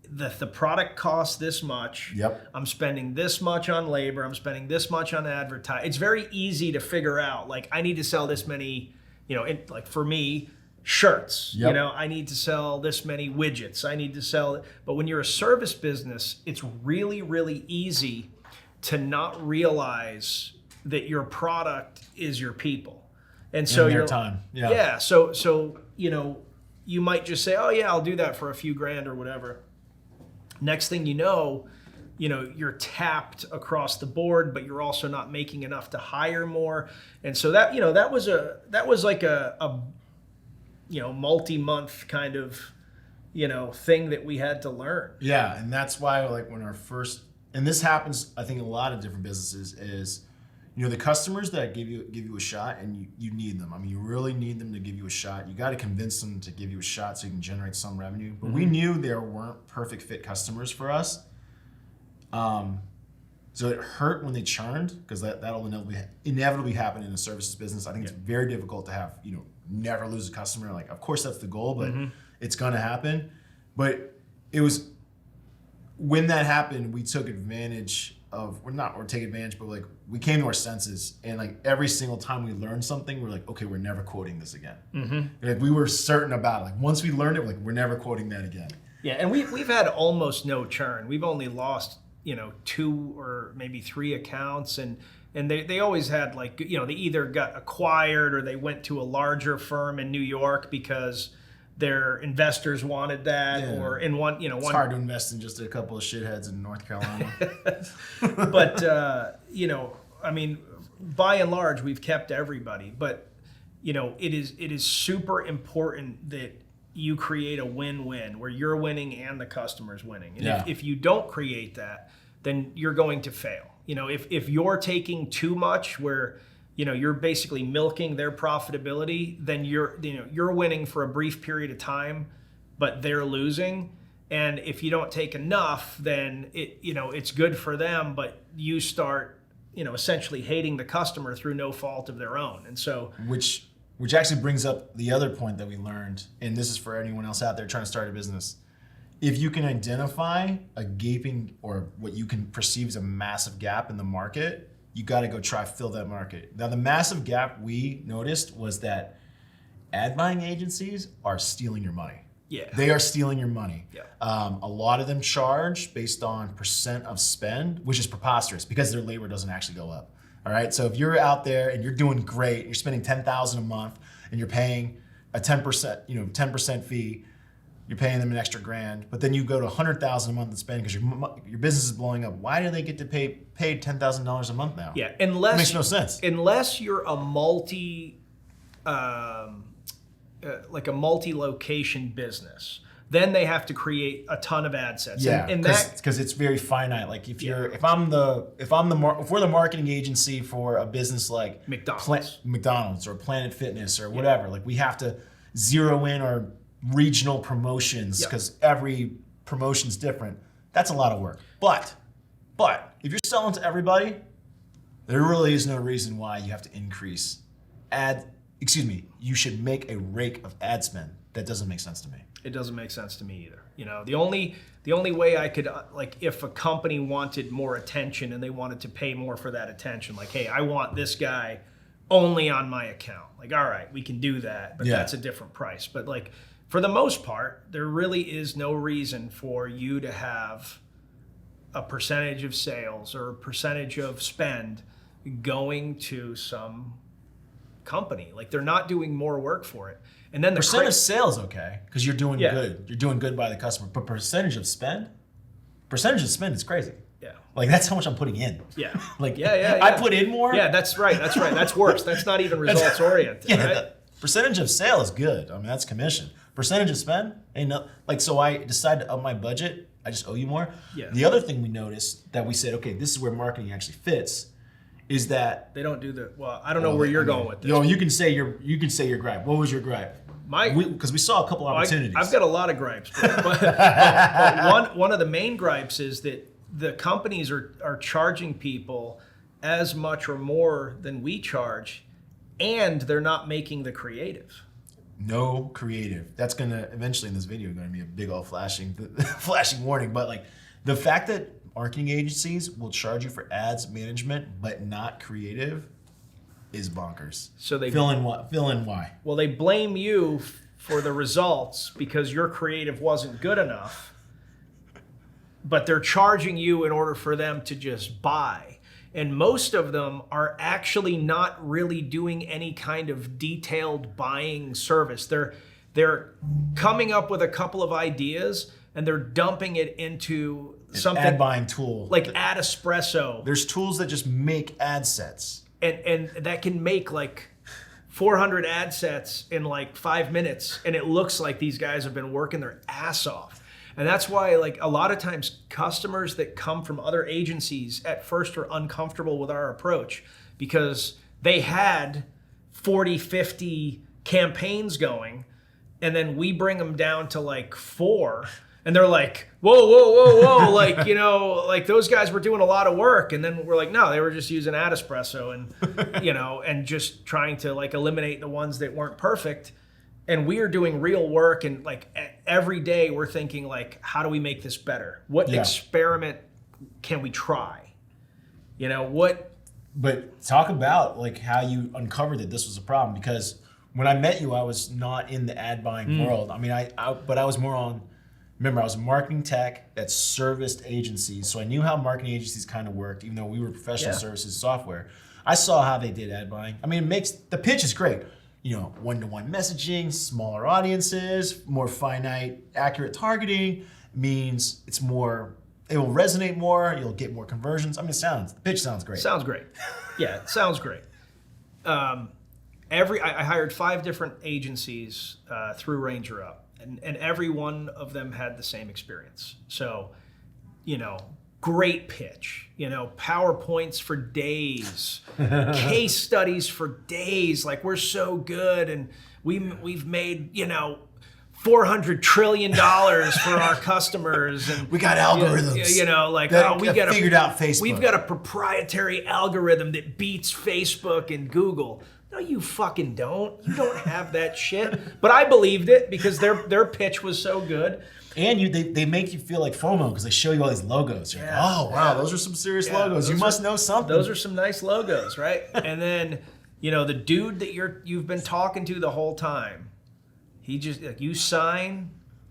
the product costs this much. Yep. I'm spending this much on labor. I'm spending this much on advertising. It's very easy to figure out. Like I need to sell this many. Like for me. Shirts, yep. I need to sell this many widgets. I need to sell, but when you're a service business, it's really, really easy to not realize that your product is your people. And so your time. Yeah. Yeah. So, you might just say, oh yeah, I'll do that for a few grand or whatever. Next thing you know, you're tapped across the board, but you're also not making enough to hire more. And so that was like a multi-month kind of, thing that we had to learn. Yeah, and that's why like when our first, and this happens, I think in a lot of different businesses is, the customers that give you a shot, and you need them. I mean, you really need them to give you a shot. You got to convince them to give you a shot so you can generate some revenue. But we knew there weren't perfect fit customers for us. So it hurt when they churned, because that'll inevitably happen in a services business. I think it's very difficult to have, never lose a customer. Like, of course that's the goal, but it's gonna happen. But it was, when that happened, we took advantage of, but like we came to our senses, and like every single time we learned something, we're like, okay, we're never quoting this again. Like we were certain about it. Like once we learned it, like we're never quoting that again. Yeah, and we've had almost no churn. We've only lost 2 or maybe 3 accounts, and they always had like, they either got acquired or they went to a larger firm in New York because their investors wanted that, or in one, it's hard to invest in just a couple of shitheads in North Carolina. But I mean, by and large, we've kept everybody. But it is super important that you create a win-win where you're winning and the customer's winning. And if you don't create that, then you're going to fail. If you're taking too much, where you're basically milking their profitability, then you're winning for a brief period of time, but they're losing. And if you don't take enough, then it's good for them, but you start essentially hating the customer through no fault of their own. And so which actually brings up the other point that we learned, and this is for anyone else out there trying to start a business. If you can identify a gaping, or what you can perceive as a massive gap in the market, you got to go try fill that market. Now, the massive gap we noticed was that ad buying agencies are stealing your money. Yeah. They are stealing your money. Yeah. A lot of them charge based on percent of spend, which is preposterous because their labor doesn't actually go up. All right. So if you're out there and you're doing great, you're spending $10,000 a month and you're paying a 10% fee, you're paying them an extra $1,000, but then you go to $100,000 a month and spend because your business is blowing up. Why do they get to pay paid $10,000 a month now? Yeah, it makes no sense. Unless you're a multi-location business, then they have to create a ton of ad sets. Yeah, because it's very finite. Like if we're the marketing agency for a business like McDonald's or Planet Fitness or whatever, like we have to zero in our regional promotions because every promotion's different. That's a lot of work. But if you're selling to everybody, there really is no reason why you have to increase you should make a rake of ad spend. That doesn't make sense to me. It doesn't make sense to me either. The only way I could, like, if a company wanted more attention and they wanted to pay more for that attention, like, hey, I want this guy only on my account. Like, all right, we can do that, but that's a different price. But like, for the most part, there really is no reason for you to have a percentage of sales or a percentage of spend going to some company. Like, they're not doing more work for it. And then the percent of sales, okay, because you're doing good. You're doing good by the customer. But percentage of spend is crazy. Yeah. Like, that's how much I'm putting in. Yeah. Like, I put in more. Yeah, that's right. That's worse. That's not even results oriented. Yeah. Right? Percentage of sale is good. I mean, that's commission. Percentage of spend ain't no, like, so I decided to up my budget. I just owe you more. Yeah. The other thing we noticed that we said, okay, this is where marketing actually fits, is that they don't do the, well, I don't know where you're going with this. You can say your gripe. What was your gripe? Because we saw a couple opportunities. I've got a lot of gripes, but one of the main gripes is that the companies are charging people as much or more than we charge, and they're not making the creative. No creative. That's gonna eventually in this video going to be a big old flashing warning. But like, the fact that marketing agencies will charge you for ads management but not creative is bonkers. So they fill in why? Well, they blame you for the results because your creative wasn't good enough, but they're charging you in order for them to just buy. And most of them are actually not really doing any kind of detailed buying service. They're coming up with a couple of ideas and they're dumping it into something ad buying tool like Ad Espresso. There's tools that just make ad sets. And that can make like 400 ad sets in like 5 minutes, and it looks like these guys have been working their ass off. And that's why, like, a lot of times customers that come from other agencies at first are uncomfortable with our approach because they had 40, 50 campaigns going, and then we bring them down to like 4, and they're like, whoa, whoa, whoa, whoa, like, you know, like those guys were doing a lot of work. And then we're like, no, they were just using ad espresso and, you know, and just trying to like eliminate the ones that weren't perfect. And we are doing real work, and like every day we're thinking like, how do we make this better? What experiment can we try? You know, what? But talk about like how you uncovered that this was a problem, because when I met you, I was not in the ad buying world. I mean, but I was more on, remember, I was marketing tech that serviced agencies. So I knew how marketing agencies kind of worked, even though we were professional services software. I saw how they did ad buying. I mean, the pitch is great. You know, one-to-one messaging, smaller audiences, more finite, accurate targeting means it will resonate more, you'll get more conversions. I mean, the pitch sounds great. Sounds great. Yeah, it sounds great. I hired 5 different agencies through Ranger Up, and every one of them had the same experience. So, you know, great pitch, you know, PowerPoints for days, case studies for days. Like, we're so good, and we've made, you know, $400 trillion for our customers, and we got algorithms. You know, like we got figured out Facebook. We've got a proprietary algorithm that beats Facebook and Google. No, you fucking don't. You don't have that shit. But I believed it because their pitch was so good. And they make you feel like FOMO because they show you all these logos. You're like, oh wow, those are some serious logos. You must know something. Those are some nice logos, right? And then, you know, the dude that you've been talking to the whole time, he just, like, you sign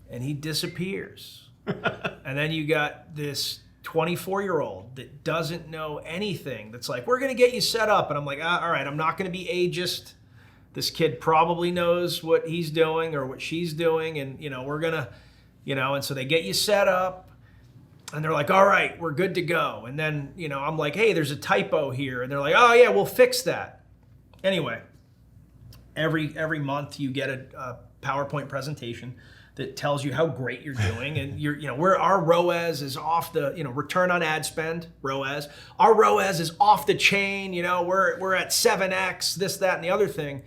and he disappears. And then you got this 24-year-old that doesn't know anything that's like, we're going to get you set up. And I'm like, all right, I'm not going to be ageist. This kid probably knows what he's doing or what she's doing. And, you know, we're going to, you know, and so they get you set up and they're like, all right, we're good to go. And then, you know, I'm like, hey, there's a typo here. And they're like, oh yeah, we'll fix that. Anyway, every month you get a PowerPoint presentation that tells you how great you're doing, and our ROAS is off the, you know, return on ad spend, ROAS. Our ROAS is off the chain, you know, we're at 7x, this, that, and the other thing.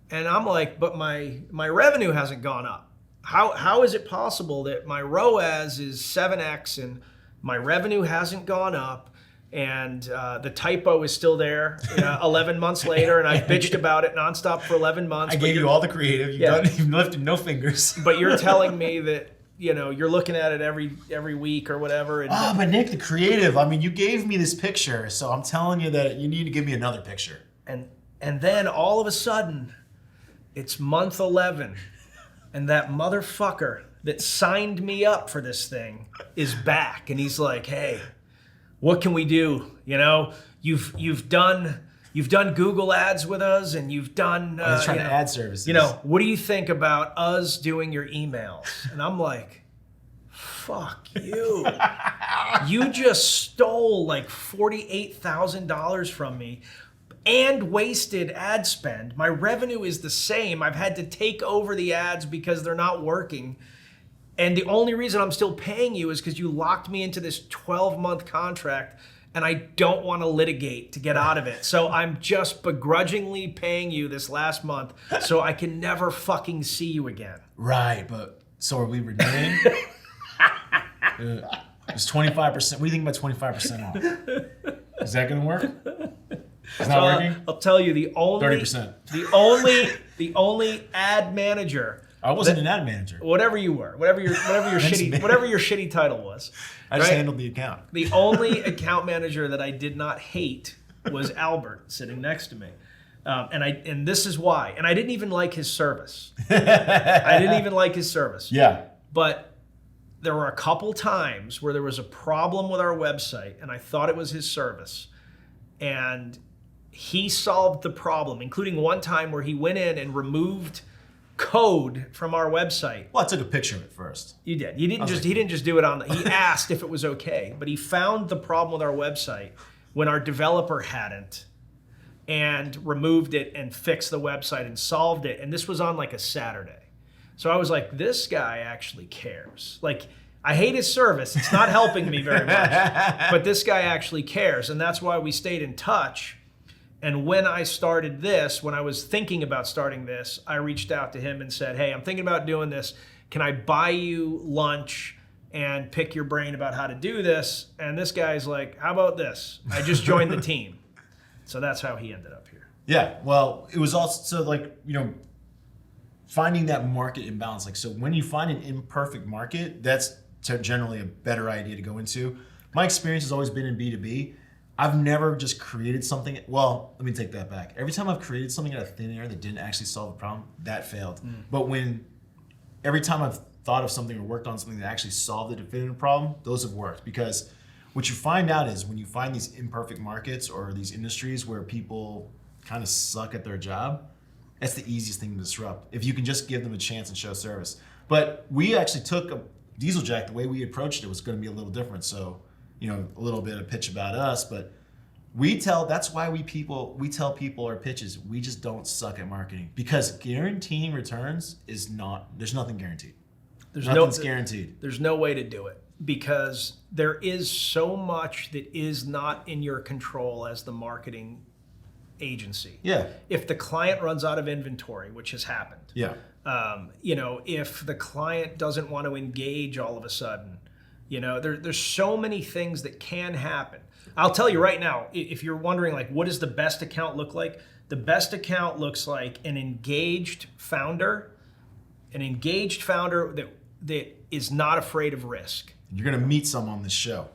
And I'm like, but my revenue hasn't gone up. How is it possible that my ROAS is 7x and my revenue hasn't gone up? And the typo is still there 11 months later, and I've bitched about it nonstop for 11 months. I gave you all the creative. You've lifted no fingers. But you're telling me that, you know, you're looking at it every week or whatever. And but Nick, the creative. I mean, you gave me this picture, so I'm telling you that you need to give me another picture. And then all of a sudden, it's month 11, and that motherfucker that signed me up for this thing is back, and he's like, hey, what can we do? You know, you've done Google ads with us, and you've done ad services. You know, what do you think about us doing your emails? And I'm like, fuck you. You just stole like $48,000 from me and wasted ad spend. My revenue is the same. I've had to take over the ads because they're not working. And the only reason I'm still paying you is because you locked me into this 12-month contract, and I don't want to litigate to get out of it. So I'm just begrudgingly paying you this last month so I can never fucking see you again. Right, but so are we renewing? It's 25%. What do you think about 25% off? Is that going to work? It's not working? I'll tell you, the only 30%. The only ad manager. I wasn't an ad manager. Whatever you were, whatever your shitty title was. I just handled the account. The only account manager that I did not hate was Albert, sitting next to me, and this is why. And I didn't even like his service. Yeah. But there were a couple times where there was a problem with our website, and I thought it was his service, and he solved the problem, including one time where he went in and removed code from our website. Well, I took a picture of it first. You did. He didn't just do it he asked if it was okay, but he found the problem with our website when our developer hadn't. and removed it and fixed the website and solved it. And this was on like a Saturday. So I was like, this guy actually cares. Like, I hate his service. It's not helping me very much, but this guy actually cares. And that's why we stayed in touch. And when I started this, when I was thinking about starting this, I reached out to him and said, hey, I'm thinking about doing this. Can I buy you lunch and pick your brain about how to do this? And this guy's like, how about this? I just joined the team. So that's how he ended up here. Yeah, well, it was also like, finding that market imbalance. Like, so when you find an imperfect market, that's generally a better idea to go into. My experience has always been in B2B. I've never just created something. Well, let me take that back. Every time I've created something out of thin air that didn't actually solve a problem, that failed. But every time I've thought of something or worked on something that actually solved a definitive problem, those have worked. Because what you find out is when you find these imperfect markets or these industries where people kind of suck at their job, that's the easiest thing to disrupt. If you can just give them a chance and show service. But we actually took a Diesel Jack, the way we approached it was going to be a little different. So, a little bit of pitch about us, but that's why we tell people our pitches, we just don't suck at marketing, because guaranteeing returns there's nothing guaranteed. Nothing's guaranteed. There's no way to do it, because there is so much that is not in your control as the marketing agency. Yeah. If the client runs out of inventory, which has happened. Yeah. If the client doesn't want to engage all of a sudden, there's so many things that can happen. I'll tell you right now, if you're wondering, like, what does the best account look like? The best account looks like an engaged founder that is not afraid of risk. You're going to meet some on this show.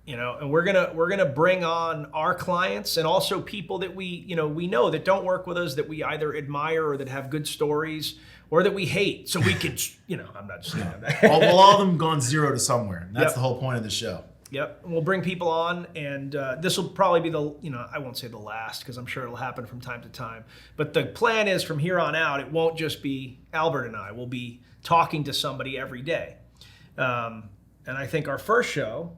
And we're gonna bring on our clients and also people that we know that don't work with us, that we either admire or that have good stories or that we hate. So we could, I'm not just saying that. All of them gone zero to somewhere. And that's the whole point of the show. Yep. And we'll bring people on, and this will probably be I won't say the last, because I'm sure it'll happen from time to time. But the plan is from here on out, it won't just be Albert and I. We'll be talking to somebody every day. And I think our first show,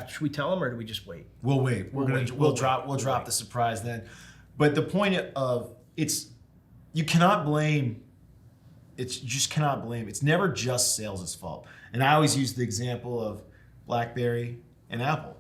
should we tell them, or do we just wait? We'll wait. We'll drop the surprise then. But the point of you just cannot blame. It's never just sales' fault. And I always use the example of BlackBerry and Apple.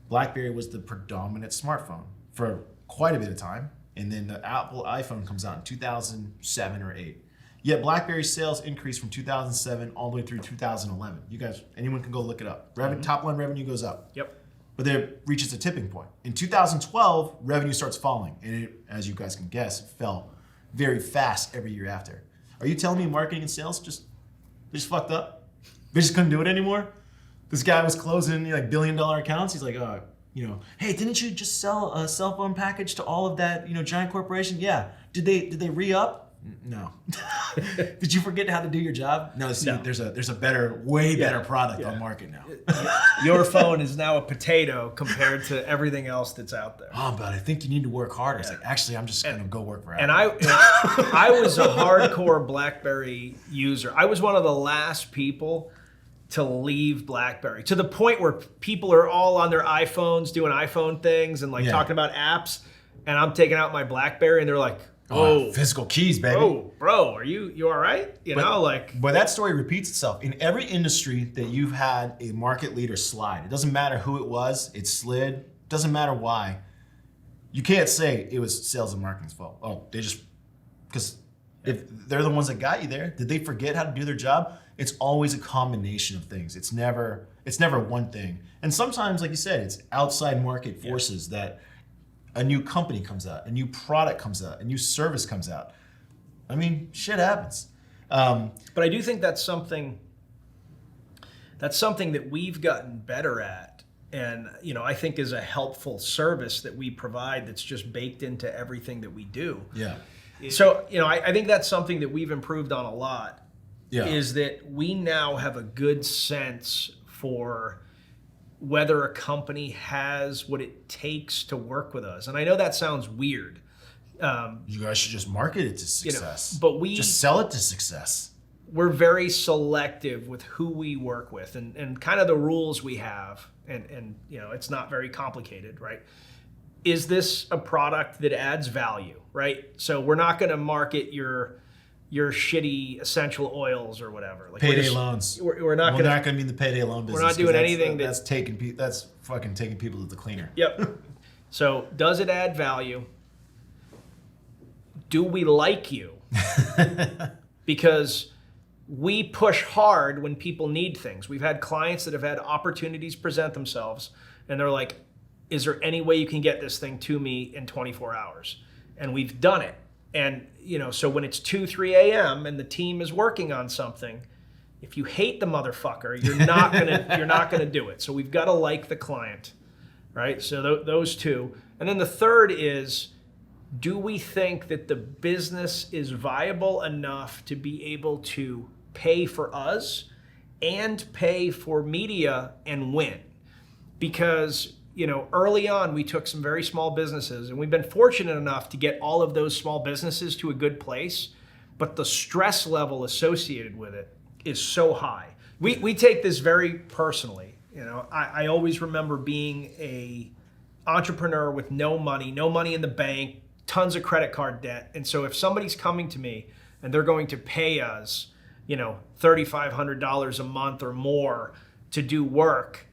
BlackBerry was the predominant smartphone for quite a bit of time, and then the Apple iPhone comes out in 2007 or 8. Yet BlackBerry's sales increased from 2007 all the way through 2011. You guys, anyone can go look it up. Top line revenue goes up. Yep. But then it reaches a tipping point. In 2012, revenue starts falling, and it, as you guys can guess, it fell very fast every year after. Are you telling me marketing and sales just fucked up? They just couldn't do it anymore? This guy was closing $1 billion accounts. He's like, hey, didn't you just sell a cell phone package to all of that, giant corporation? Yeah. Did they re-up? No. Did you forget how to do your job? No. See, there's a better product on market now. Your phone is now a potato compared to everything else that's out there. Oh, but I think you need to work harder. It's like, actually, I'm just gonna go work for Apple. And I was a hardcore BlackBerry user. I was one of the last people to leave BlackBerry, to the point where people are all on their iPhones doing iPhone things and talking about apps, and I'm taking out my BlackBerry and they're like, oh, physical keys, baby. Oh, bro, are you all right? But that story repeats itself. In every industry that you've had a market leader slide, it doesn't matter who it was, it slid, doesn't matter why. You can't say it was sales and marketing's fault. Oh, because if they're the ones that got you there, did they forget how to do their job? It's always a combination of things. It's never one thing. And sometimes, like you said, it's outside market forces that a new company comes out, a new product comes out, a new service comes out. I mean, shit happens. But I do think that's something that we've gotten better at, and I think is a helpful service that we provide that's just baked into everything that we do. Yeah. So I think that's something that we've improved on a lot. Yeah. Is that we now have a good sense for whether a company has what it takes to work with us. And I know that sounds weird. You guys should just market it to success. But we just sell it to success. We're very selective with who we work with and kind of the rules we have. And it's not very complicated, right? is this a product that adds value, right? So we're not going to market your shitty essential oils or whatever. Like payday loans. We're not going to be in the payday loan business. We're not doing anything that's fucking taking people to the cleaner. Yep. So does it add value? Do we like you? Because we push hard when people need things. We've had clients that have had opportunities present themselves, and they're like, is there any way you can get this thing to me in 24 hours? And we've done it. And, so when it's 2, 3 a.m. and the team is working on something, if you hate the motherfucker, you're not gonna do it. So we've got to like the client, right? So those two. And then the third is, do we think that the business is viable enough to be able to pay for us and pay for media and win? Because, early on, we took some very small businesses, and we've been fortunate enough to get all of those small businesses to a good place, but the stress level associated with it is so high. We take this very personally. I always remember being a entrepreneur with no money in the bank, tons of credit card debt. And so if somebody's coming to me and they're going to pay us, $3,500 a month or more to do work,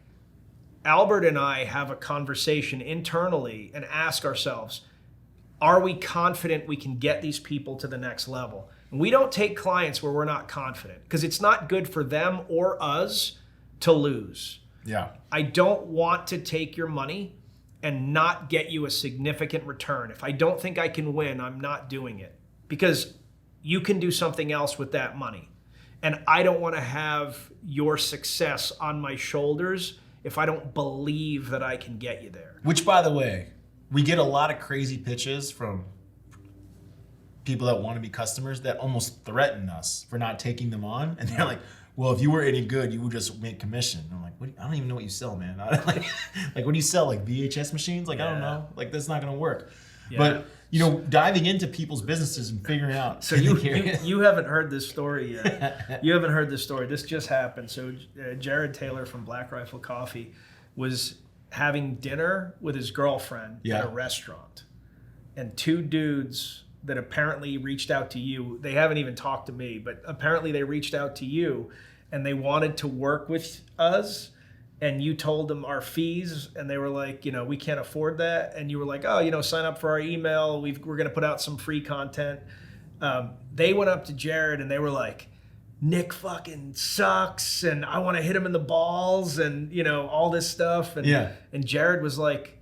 Albert and I have a conversation internally and ask ourselves, are we confident we can get these people to the next level? And we don't take clients where we're not confident, because it's not good for them or us to lose. Yeah. I don't want to take your money and not get you a significant return. If I don't think I can win, I'm not doing it, because you can do something else with that money. And I don't want to have your success on my shoulders if I don't believe that I can get you there. Which, by the way, we get a lot of crazy pitches from people that want to be customers that almost threaten us for not taking them on. And they're like, well, if you were any good, you would just make commission. And I'm like, I don't even know what you sell, man. Like, what do you sell? Like VHS machines? Like, I don't know. Like, that's not going to work. Yeah. But, diving into people's businesses and figuring out. So you haven't heard this story yet. You haven't heard this story. This just happened. So Jared Taylor from Black Rifle Coffee was having dinner with his girlfriend at a restaurant. And two dudes that apparently reached out to you, they haven't even talked to me, but apparently they reached out to you and they wanted to work with us, and you told them our fees, and they were like, we can't afford that. And you were like, oh, sign up for our email. We're going to put out some free content. They went up to Jared and they were like, Nick sucks, and I want to hit him in the balls, and all this stuff. And Jared was like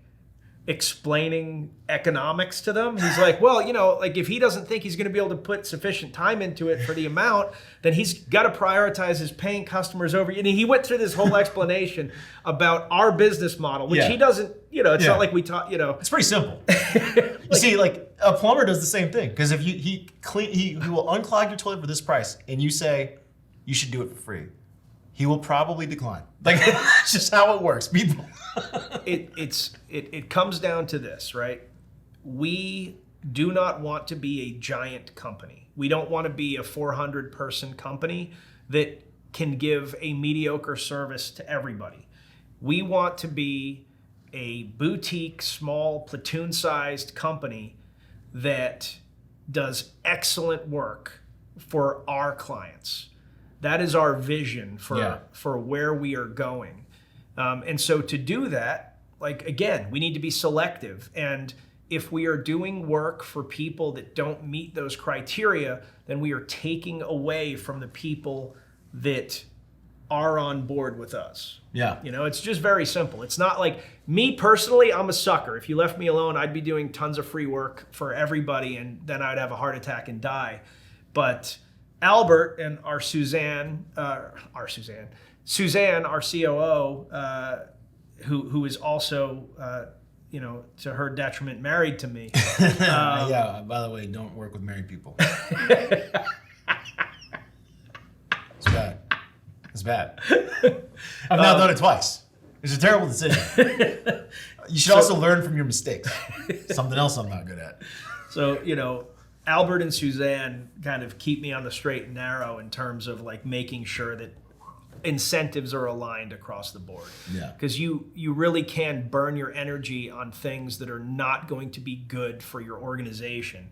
explaining economics to them. He's like, well, like if he doesn't think he's going to be able to put sufficient time into it for the amount, then he's got to prioritize his paying customers over. And he went through this whole explanation about our business model, which he doesn't, it's not like we taught, It's pretty simple. You see, like a plumber does the same thing. Because if he will unclog your toilet for this price, and you say you should do it for free, he will probably decline. Like, that's just how it works, people. It comes down to this, right? We do not want to be a giant company. We don't want to be a 400-person company that can give a mediocre service to everybody. We want to be a boutique, small, platoon-sized company that does excellent work for our clients. That is our vision for where we are going. And so to do that, like, again, we need to be selective. And if we are doing work for people that don't meet those criteria, then we are taking away from the people that are on board with us. Yeah. It's just very simple. It's not like, me personally, I'm a sucker. If you left me alone, I'd be doing tons of free work for everybody, and then I'd have a heart attack and die. But Albert and Suzanne, our COO, who is also, to her detriment, married to me. Yeah, by the way, don't work with married people. It's bad. It's bad. I've now done it twice. It's a terrible decision. You should also learn from your mistakes. Something else I'm not good at. So, Albert and Suzanne kind of keep me on the straight and narrow in terms of like making sure that incentives are aligned across the board. Yeah. Because you really can burn your energy on things that are not going to be good for your organization.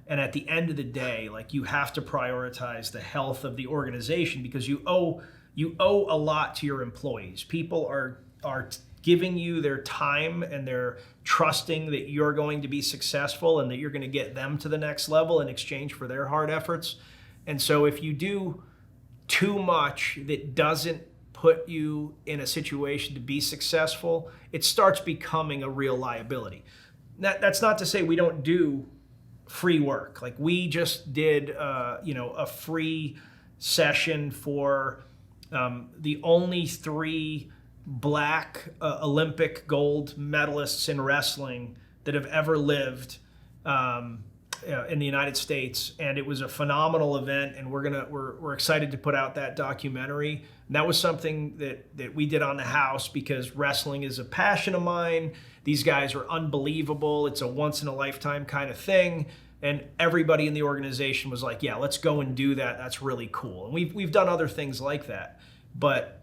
And at the end of the day, like, you have to prioritize the health of the organization, because you owe a lot to your employees. People are giving you their time, and they're trusting that you're going to be successful and that you're going to get them to the next level in exchange for their hard efforts. And so if you do too much that doesn't put you in a situation to be successful, it starts becoming a real liability. That's not to say we don't do free work. Like, we just did a free session for the only 3 Black Olympic gold medalists in wrestling that have ever lived in the United States, and it was a phenomenal event. And we're excited to put out that documentary. And that was something that we did on the house, because wrestling is a passion of mine. These guys are unbelievable. It's a once in a lifetime kind of thing. And everybody in the organization was like, yeah, let's go and do that. That's really cool. And we've done other things like that. But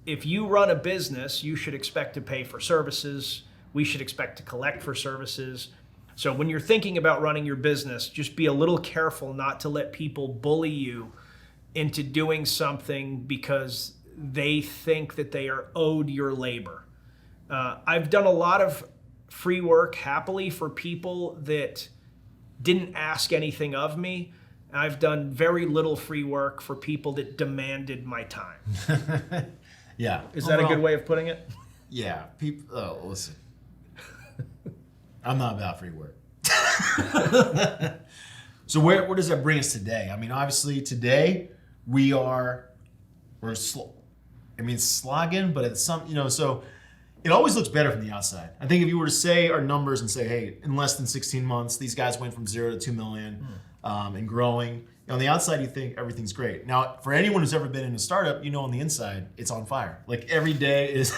if you run a business, you should expect to pay for services. We should expect to collect for services. So when you're thinking about running your business, just be a little careful not to let people bully you into doing something because they think that they are owed your labor. I've done a lot of free work happily for people that didn't ask anything of me. I've done very little free work for people that demanded my time. Yeah. Is that a good way of putting it? Yeah. People. Oh, listen. I'm not about free work. So where does that bring us today? I mean, obviously today we're slogging, but it's so it always looks better from the outside. I think if you were to say our numbers and say, hey, in less than 16 months, these guys went from 0 to 2 million and growing. On the outside, you think everything's great. Now, for anyone who's ever been in a startup, on the inside, it's on fire. Like, every day is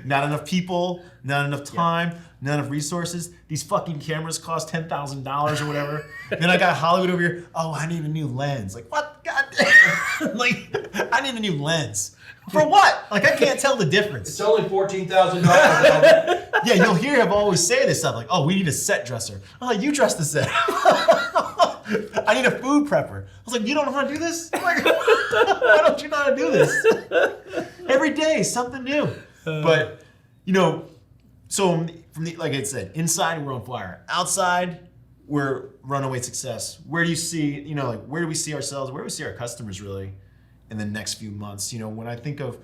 not enough people, not enough time, not enough resources. These fucking cameras cost $10,000 or whatever. Then I got Hollywood over here. Oh, I need a new lens. Like, what? God damn. Like, I need a new lens. For what? Like, I can't tell the difference. It's only $14,000. Yeah, you'll hear him always say this stuff like, oh, we need a set dresser. Oh, you dress the set. I need a food prepper. I was like, you don't know how to do this? Like, why don't you know how to do this? Every day, something new. But, so from the, like I said, inside we're on fire. Outside, we're runaway success. Where do you see, where do we see ourselves? Where do we see our customers really in the next few months? When I think of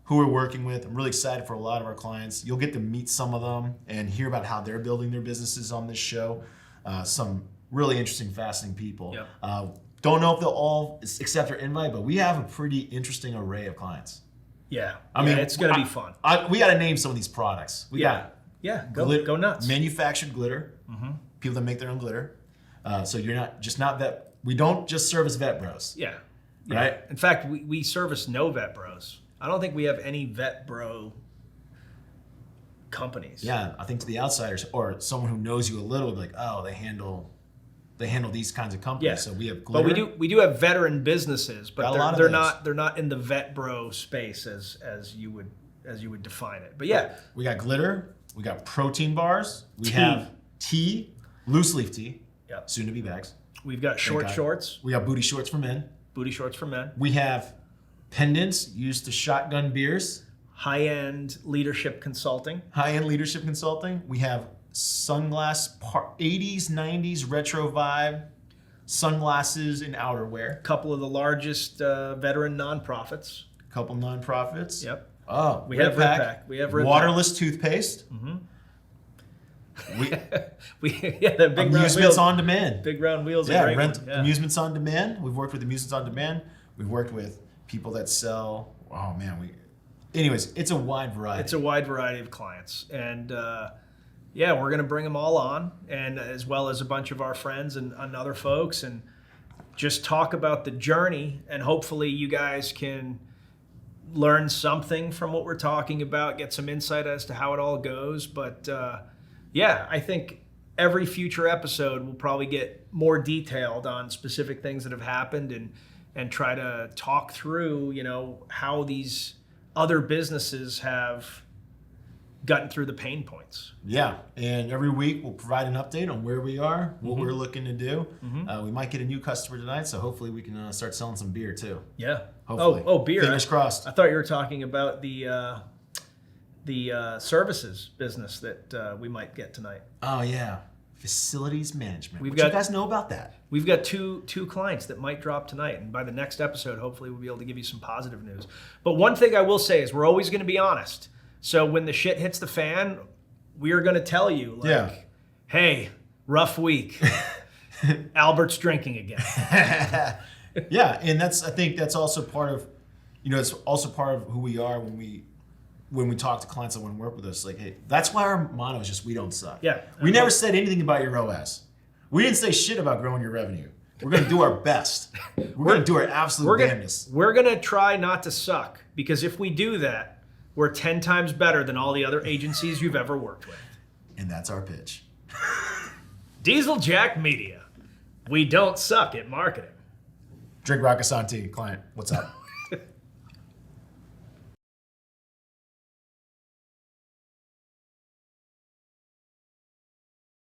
who we're working with, I'm really excited for a lot of our clients. You'll get to meet some of them and hear about how they're building their businesses on this show. Some really interesting, fascinating people. Yep. Don't know if they'll all accept our invite, but we have a pretty interesting array of clients. Yeah, I mean, it's going to be fun. We got to name some of these products. We got go nuts. Manufactured glitter. Mm-hmm. People that make their own glitter. So you're not vet. We don't just service vet bros. Yeah. Right. In fact, we service no vet bros. I don't think we have any vet bro companies. Yeah, I think to the outsiders or someone who knows you a little, be like, oh, they handle these kinds of companies. Yeah. So we have glitter. But we do have veteran businesses, but they're not in the vet bro space as you would define it. But yeah, we got glitter, we got protein bars, we have tea, loose leaf tea, soon to be bags. We've got shorts. We got booty shorts for men. Booty shorts for men. We have pendants used to shotgun beers. High-end leadership consulting. We have sunglass 80s, 90s retro vibe sunglasses and outerwear. Couple of the largest veteran nonprofits. Couple nonprofits. Yep. Oh, we have Red We have Red waterless toothpaste. Mm-hmm. The big amusements on demand. Big round wheels. Yeah, amusements on demand. We've worked with amusements on demand. We've worked with people that sell. Oh man, anyways, it's a wide variety. It's a wide variety of clients, and we're gonna bring them all on, and as well as a bunch of our friends and other folks, and just talk about the journey, and hopefully you guys can learn something from what we're talking about, get some insight as to how it all goes, but. I think every future episode will probably get more detailed on specific things that have happened and and try to talk through, how these other businesses have gotten through the pain points. Yeah, and every week we'll provide an update on where we are, what we're looking to do. We might get a new customer tonight, so hopefully we can start selling some beer too. Yeah. Hopefully. Oh, beer. Fingers crossed. I thought you were talking about the services business that we might get tonight. Oh yeah, facilities management. We've What got- you guys know about that? We've got two clients that might drop tonight, and by the next episode, hopefully we'll be able to give you some positive news. But one thing I will say is we're always going to be honest. So when the shit hits the fan, we are going to tell you, hey, rough week. Albert's drinking again. Yeah, and I think that's also part of, it's also part of who we are when we talk to clients that want to work with us. Like, hey, that's why our motto is just we don't suck. Yeah. We never said anything about your ROAS. We didn't say shit about growing your revenue. We're going to do our best. We're going to do our absolute damnedest. We're going to try not to suck, because if we do that, we're 10 times better than all the other agencies you've ever worked with. And that's our pitch. Diesel Jack Media. We don't suck at marketing. Drink Rakasanti, client. What's up?